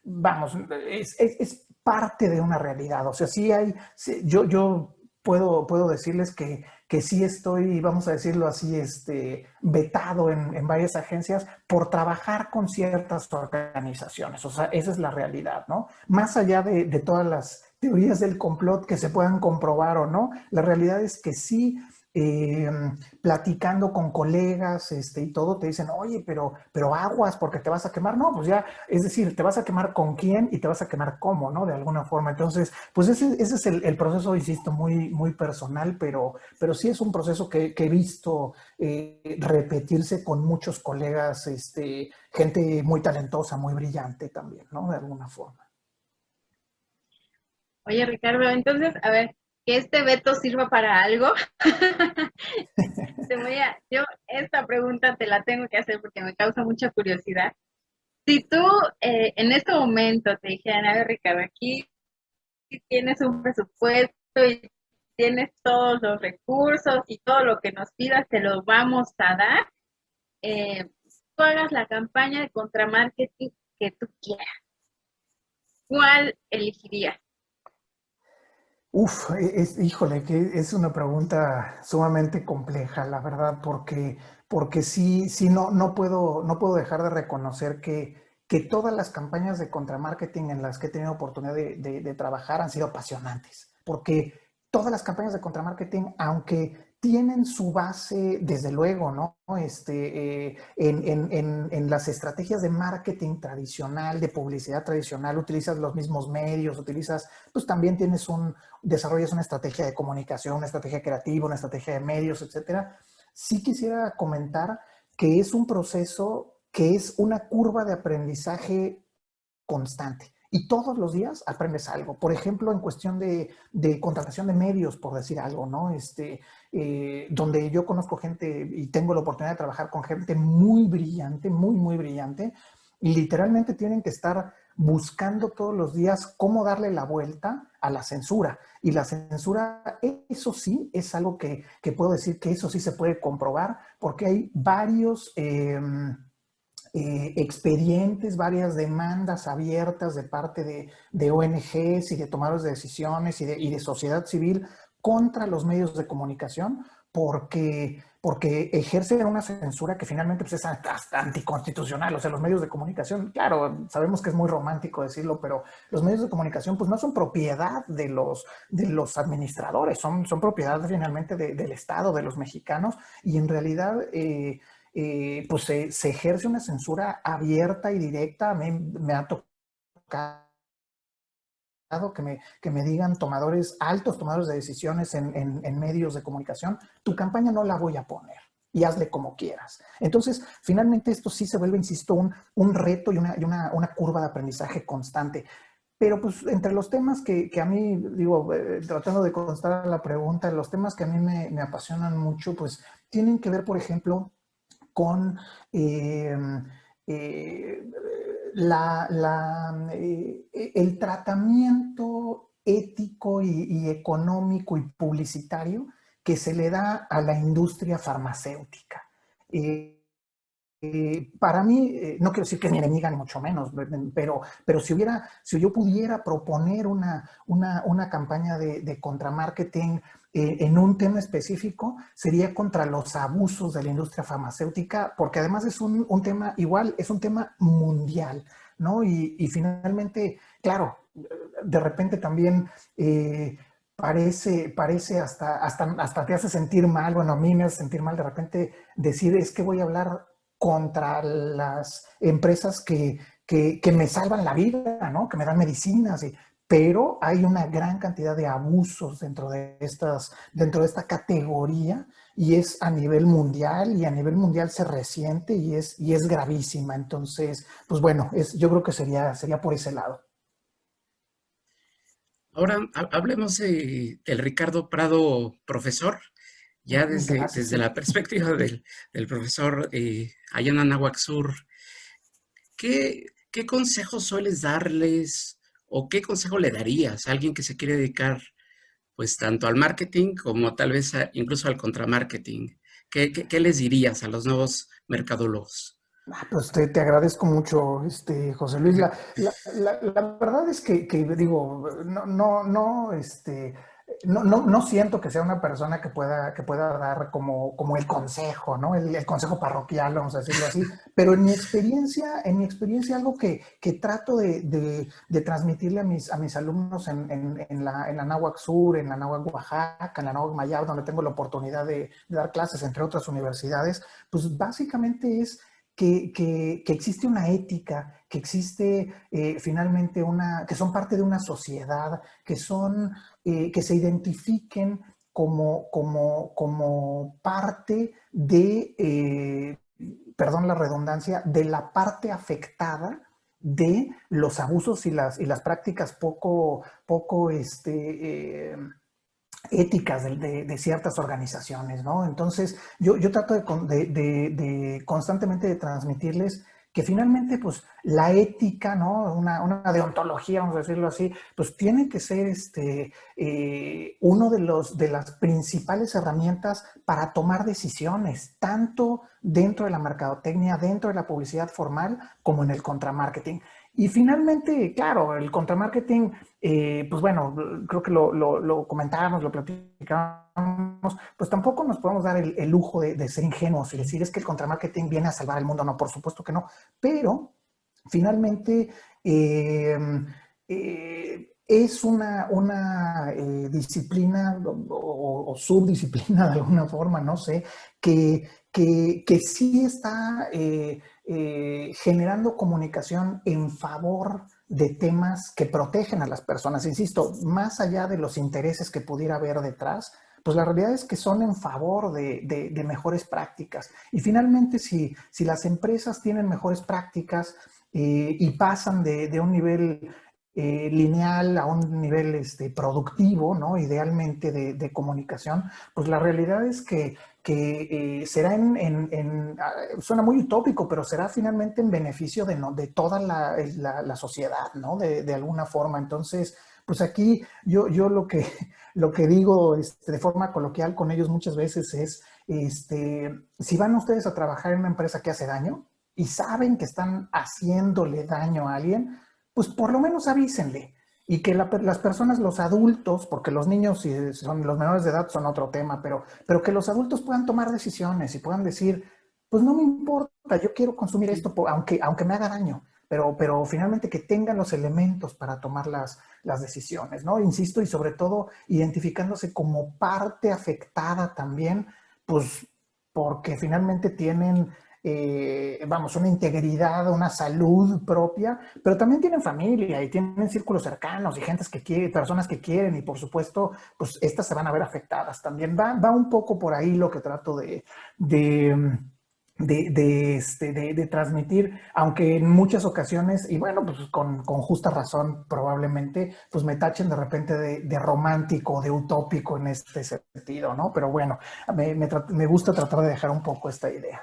D: vamos, es parte de una realidad. O sea, sí hay, yo puedo decirles que sí estoy, vamos a decirlo así, vetado en varias agencias por trabajar con ciertas organizaciones. O sea, esa es la realidad, ¿no? Más allá de todas las teorías del complot que se puedan comprobar o no, la realidad es que sí, platicando con colegas y todo, te dicen, oye, pero aguas porque te vas a quemar. No, pues ya, es decir, te vas a quemar con quién y te vas a quemar cómo, ¿no? De alguna forma. Entonces, pues ese es el proceso, insisto, muy personal, pero sí es un proceso que he visto repetirse con muchos colegas, gente muy talentosa, muy brillante también, ¿no? De alguna forma.
A: Oye, Ricardo, entonces, a ver, que este veto sirva para algo. Yo esta pregunta te la tengo que hacer porque me causa mucha curiosidad. Si tú en este momento te dijeran, a ver, Ricardo, aquí tienes un presupuesto y tienes todos los recursos y todo lo que nos pidas te lo vamos a dar, tú hagas la campaña de contramarketing que tú quieras, ¿cuál elegirías?
D: Uf, híjole, que es una pregunta sumamente compleja, la verdad, porque sí no puedo dejar de reconocer que todas las campañas de contramarketing en las que he tenido oportunidad de trabajar han sido apasionantes, porque todas las campañas de contramarketing, aunque tienen su base, desde luego, ¿no? En las estrategias de marketing tradicional, de publicidad tradicional, utilizas los mismos medios, pues también desarrollas una estrategia de comunicación, una estrategia creativa, una estrategia de medios, etcétera. Sí quisiera comentar que es un proceso que es una curva de aprendizaje constante. Y todos los días aprendes algo. Por ejemplo, en cuestión de contratación de medios, por decir algo, ¿no? Donde yo conozco gente y tengo la oportunidad de trabajar con gente muy brillante, muy, muy brillante, y literalmente tienen que estar buscando todos los días cómo darle la vuelta a la censura. Y la censura, eso sí, es algo que puedo decir que eso sí se puede comprobar, porque hay varios expedientes, varias demandas abiertas de parte de ONGs y de tomadores de decisiones y de sociedad civil contra los medios de comunicación porque ejercen una censura que finalmente pues, es hasta anticonstitucional. O sea, los medios de comunicación, claro, sabemos que es muy romántico decirlo, pero los medios de comunicación pues no son propiedad de los administradores, son propiedad finalmente del Estado, de los mexicanos, y en realidad pues se ejerce una censura abierta y directa. A mí me ha tocado que me digan altos tomadores de decisiones en medios de comunicación, tu campaña no la voy a poner y hazle como quieras. Entonces, finalmente esto sí se vuelve, insisto, un reto y una curva de aprendizaje constante. Pero pues entre los temas que a mí, digo, tratando de contestar a la pregunta, los temas que a mí me apasionan mucho, pues tienen que ver, por ejemplo, con eh, el tratamiento ético y económico y publicitario que se le da a la industria farmacéutica. Para mí, no quiero decir que es mi enemiga ni mucho menos, pero si yo pudiera proponer una campaña de contramarketing en un tema específico, sería contra los abusos de la industria farmacéutica, porque además es un tema igual, es un tema mundial, ¿no? Y finalmente, claro, de repente también parece hasta te hace sentir mal. Bueno, a mí me hace sentir mal de repente decir, es que voy a hablar contra las empresas que me salvan la vida, ¿no? Que me dan medicinas, pero hay una gran cantidad de abusos dentro de esta categoría, y es a nivel mundial, y a nivel mundial se resiente y es gravísima. Entonces, pues bueno, yo creo que sería por ese lado.
C: Ahora hablemos del Ricardo Prado, profesor, ya
D: Gracias,
C: desde
D: sí.
C: la perspectiva del profesor allá en Anáhuac Sur. ¿Qué consejos sueles darles o qué consejo le darías a alguien que se quiere dedicar pues tanto al marketing como tal vez incluso al contramarketing? ¿Qué les dirías a los nuevos mercadólogos?
D: Pues te agradezco mucho, José Luis. La verdad es que digo, no siento que sea una persona que pueda dar como el consejo, ¿no? El consejo parroquial, vamos a decirlo así. Pero en mi experiencia algo que trato de transmitirle a mis alumnos en la Anáhuac Sur, en la Anáhuac Oaxaca, en la Anáhuac Mayab, donde tengo la oportunidad de dar clases, entre otras universidades, pues básicamente es que existe una ética, que existe finalmente que son parte de una sociedad, que se identifiquen como parte perdón la redundancia, de la parte afectada de los abusos y las prácticas poco éticas de ciertas organizaciones, ¿no? Entonces, yo trato de constantemente de transmitirles que finalmente, pues, la ética, ¿no? Una deontología, vamos a decirlo así, pues tiene que ser uno de las principales herramientas para tomar decisiones, tanto dentro de la mercadotecnia, dentro de la publicidad formal, como en el contramarketing. Y finalmente, claro, el contramarketing, pues bueno, creo que lo comentábamos, lo platicábamos, pues tampoco nos podemos dar el lujo de ser ingenuos y decir es que el contramarketing viene a salvar el mundo. No, por supuesto que no, pero finalmente es una disciplina o subdisciplina de alguna forma, no sé, que sí está generando comunicación en favor de temas que protegen a las personas. Insisto, más allá de los intereses que pudiera haber detrás, pues la realidad es que son en favor de mejores prácticas. Y finalmente, si las empresas tienen mejores prácticas y pasan de un nivel lineal a un nivel productivo, ¿no? Idealmente de comunicación, pues la realidad es que será suena muy utópico, pero será finalmente en beneficio de toda la sociedad, ¿no? De alguna forma. Entonces, pues aquí yo lo que digo de forma coloquial con ellos muchas veces es, si van ustedes a trabajar en una empresa que hace daño y saben que están haciéndole daño a alguien, pues por lo menos avísenle. Y que las personas, los adultos, porque los niños, si son los menores de edad, son otro tema, pero que los adultos puedan tomar decisiones y puedan decir, pues no me importa, yo quiero consumir esto, aunque me haga daño, pero finalmente que tengan los elementos para tomar las decisiones, ¿no? Insisto, y sobre todo identificándose como parte afectada también, pues porque finalmente tienen vamos, una integridad, una salud propia, pero también tienen familia y tienen círculos cercanos y personas que quieren y por supuesto, pues estas se van a ver afectadas también. Va un poco por ahí lo que trato de transmitir, aunque en muchas ocasiones, y bueno, pues con justa razón probablemente, pues me tachen de repente de romántico, de utópico en este sentido, ¿no? Pero bueno, me gusta tratar de dejar un poco esta idea.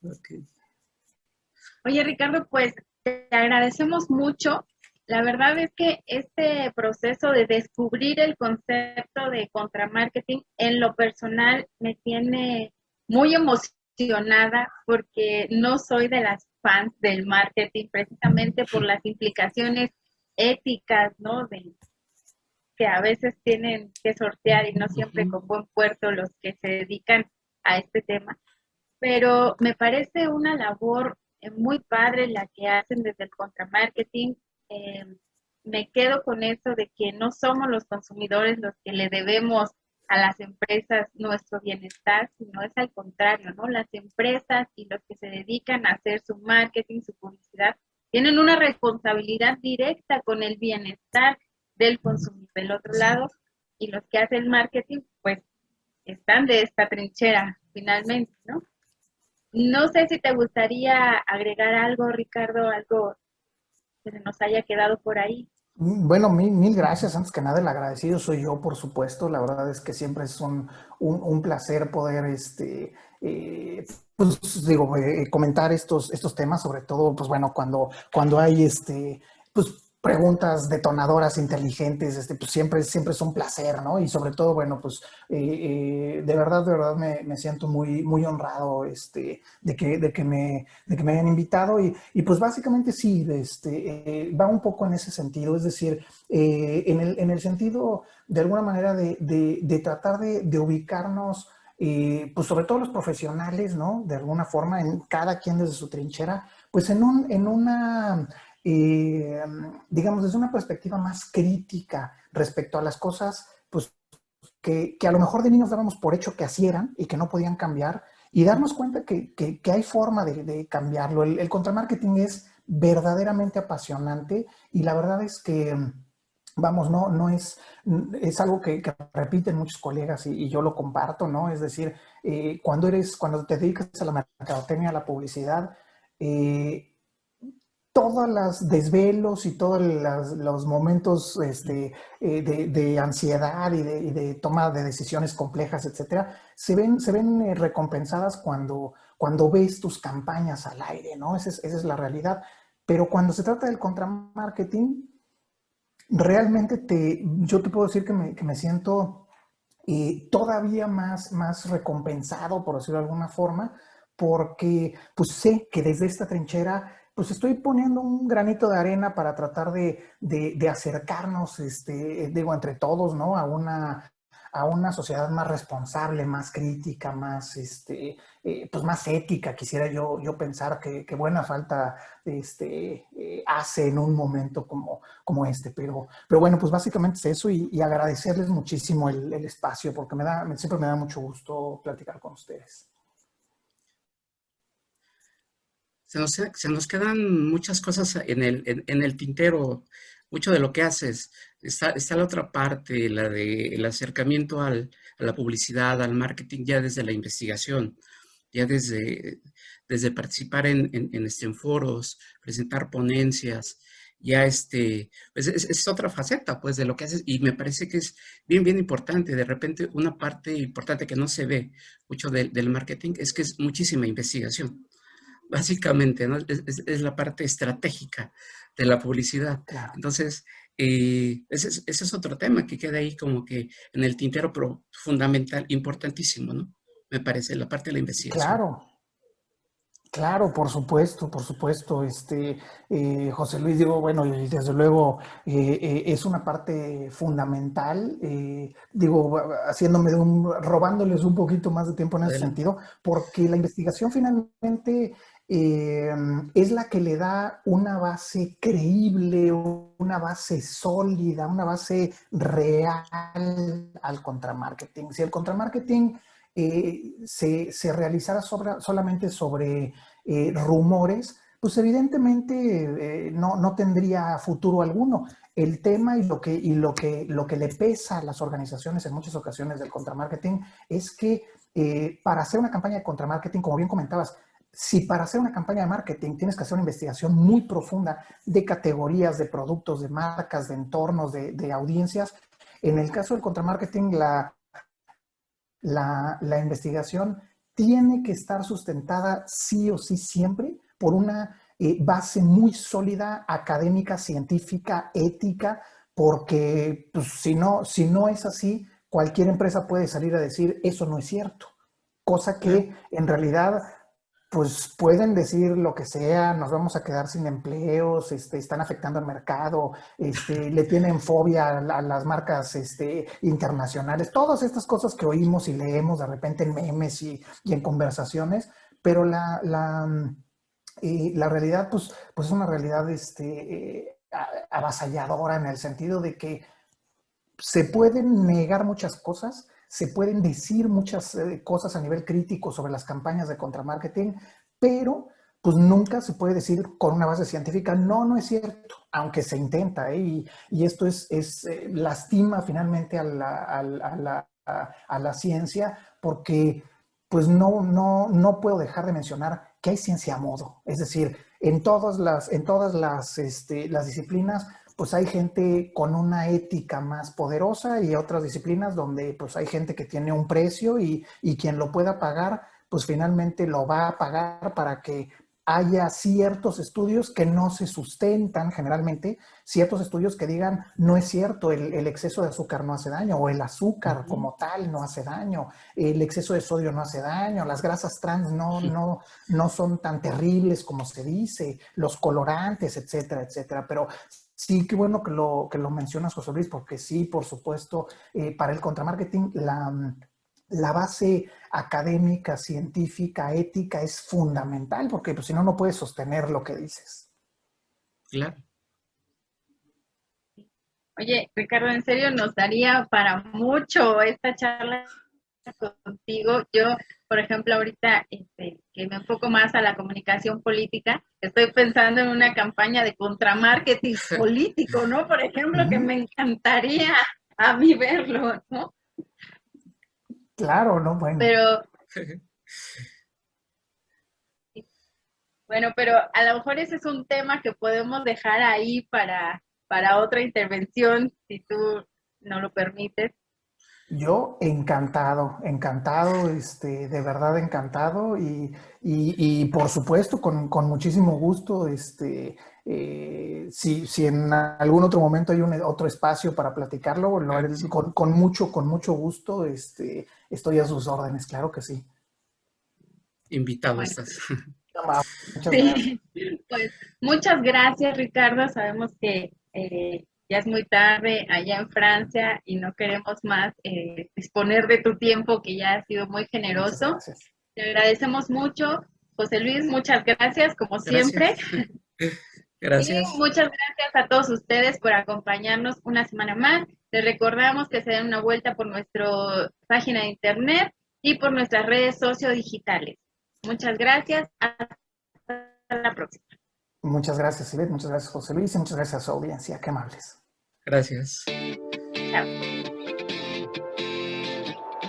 C: Okay.
A: Oye, Ricardo, pues te agradecemos mucho. La verdad es que este proceso de descubrir el concepto de contramarketing en lo personal me tiene muy emocionada porque no soy de las fans del marketing precisamente por las implicaciones éticas, ¿no? Que a veces tienen que sortear y no siempre con buen puerto los que se dedican a este tema. Pero me parece una labor muy padre la que hacen desde el contramarketing. Eh, Me quedo con eso de que no somos los consumidores los que le debemos a las empresas nuestro bienestar, sino es al contrario, ¿no? Las empresas y los que se dedican a hacer su marketing, su publicidad, tienen una responsabilidad directa con el bienestar del consumidor del otro lado, y los que hacen marketing, pues, están de esta trinchera finalmente, ¿no? No sé si te gustaría agregar algo, Ricardo, algo que se nos haya quedado por ahí.
D: Bueno, mil gracias. Antes que nada, el agradecido soy yo, por supuesto. La verdad es que siempre es un placer poder, pues digo, comentar estos temas, sobre todo, pues bueno, cuando hay, pues preguntas detonadoras, inteligentes, pues siempre es un placer, ¿no? Y sobre todo, bueno, pues de verdad me siento muy honrado, de que me hayan invitado y pues básicamente sí, va un poco en ese sentido, es decir, en el sentido de alguna manera de tratar de ubicarnos, pues sobre todo los profesionales, ¿no? De alguna forma, en cada quien desde su trinchera, pues en una, digamos, desde una perspectiva más crítica respecto a las cosas, pues que a lo mejor de niños dábamos por hecho que así eran y que no podían cambiar, y darnos cuenta que hay forma de cambiarlo. El contramarketing es verdaderamente apasionante y la verdad es que, vamos, no es algo que repiten muchos colegas y yo lo comparto, ¿no? Es decir, cuando te dedicas a la mercadotecnia, a la publicidad, todos los desvelos y todos los momentos de ansiedad y de toma de decisiones complejas, etcétera, se ven recompensadas cuando ves tus campañas al aire, ¿no? Esa es la realidad. Pero cuando se trata del contramarketing, realmente yo te puedo decir que me siento todavía más recompensado, por decirlo de alguna forma, porque pues sé que desde esta trinchera pues estoy poniendo un granito de arena para tratar de acercarnos, digo, entre todos, ¿no? A una sociedad más responsable, más crítica, pues más ética, quisiera yo pensar que buena falta hace en un momento como este. Pero bueno, pues básicamente es eso y agradecerles muchísimo el espacio porque siempre me da mucho gusto platicar con ustedes.
C: Se nos quedan muchas cosas en el tintero, mucho de lo que haces. Está la otra parte, la del acercamiento a la publicidad, al marketing, ya desde la investigación, ya desde participar en foros, presentar ponencias, ya pues es otra faceta, pues, de lo que haces, y me parece que es bien, bien importante. De repente, una parte importante que no se ve mucho del marketing es que es muchísima investigación, básicamente, ¿no? Es la parte estratégica de la publicidad.
D: Claro.
C: Entonces, ese es otro tema que queda ahí como que en el tintero, pero fundamental, importantísimo, ¿no? Me parece, la parte de la investigación.
D: Claro, claro, por supuesto, por supuesto. José Luis, digo, bueno, y desde luego es una parte fundamental, digo, robándoles un poquito más de tiempo en ese
C: Adelante.
D: sentido, porque la investigación finalmente eh, es la que le da una base creíble, una base sólida, una base real al contramarketing. Si el contramarketing se realizara solamente sobre rumores, pues evidentemente no tendría futuro alguno. El tema y lo que le pesa a las organizaciones en muchas ocasiones del contramarketing es que para hacer una campaña de contramarketing, como bien comentabas, si para hacer una campaña de marketing tienes que hacer una investigación muy profunda de categorías, de productos, de marcas, de entornos, de audiencias, en el caso del contramarketing, la investigación tiene que estar sustentada sí o sí siempre por una base muy sólida, académica, científica, ética, porque pues, si no es así, cualquier empresa puede salir a decir eso no es cierto, cosa
C: Claro.
D: que en realidad pues pueden decir lo que sea, nos vamos a quedar sin empleos, están afectando al mercado, le tienen fobia a las marcas internacionales, todas estas cosas que oímos y leemos de repente en memes y en conversaciones, pero la realidad pues es una realidad avasalladora en el sentido de que se pueden negar muchas cosas, se pueden decir muchas cosas a nivel crítico sobre las campañas de contramarketing, pero pues nunca se puede decir con una base científica, no es cierto, aunque se intenta, y esto lastima finalmente a la ciencia, porque pues no puedo dejar de mencionar que hay ciencia a modo, es decir, en todas las disciplinas pues hay gente con una ética más poderosa y otras disciplinas donde pues hay gente que tiene un precio y quien lo pueda pagar, pues finalmente lo va a pagar para que haya ciertos estudios que no se sustentan generalmente, ciertos estudios que digan no es cierto, el exceso de azúcar no hace daño, o el azúcar como tal no hace daño, el exceso de sodio no hace daño, las grasas trans no son tan terribles como se dice, los colorantes, etcétera, etcétera. Pero sí, qué bueno que lo mencionas, José Luis, porque sí, por supuesto, para el contramarketing la base académica, científica, ética es fundamental, porque pues, si no, no puedes sostener lo que dices.
C: Claro.
A: Oye, Ricardo, en serio nos daría para mucho esta charla contigo. Yo, por ejemplo, ahorita que me enfoco más a la comunicación política, estoy pensando en una campaña de contramarketing político, ¿no? Por ejemplo, que me encantaría a mí verlo, ¿no?
D: Claro, no, bueno.
A: Pero bueno, pero a lo mejor ese es un tema que podemos dejar ahí para otra intervención, si tú no lo permites.
D: Yo encantado, encantado, de verdad encantado y por supuesto con muchísimo gusto, si en algún otro momento hay otro espacio para platicarlo, lo haré
C: Sí.
D: con mucho gusto, estoy a sus órdenes, claro que sí.
C: Invitado
A: Bueno,
C: estás.
D: Muchas gracias.
A: sí, pues muchas gracias, Ricardo. Sabemos que ya es muy tarde allá en Francia y no queremos más disponer de tu tiempo, que ya ha sido muy
D: Muchas
A: generoso.
D: gracias.
A: Te agradecemos mucho. José Luis, muchas gracias, como siempre.
C: Gracias.
A: Y
C: Gracias.
A: muchas gracias a todos ustedes por acompañarnos una semana más. Les recordamos que se den una vuelta por nuestra página de internet y por nuestras redes sociodigitales. Muchas gracias. Hasta la próxima.
D: Muchas gracias, Ivette, muchas gracias, José Luis, y muchas gracias a su audiencia. Qué amables.
C: Gracias.
A: Chao.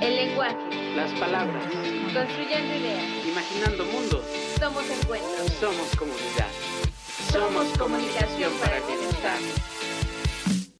A: El lenguaje,
B: Las palabras.
A: construyendo ideas,
B: Imaginando mundos.
A: somos encuentros.
B: Somos comunidad. Somos comunicación para el bienestar.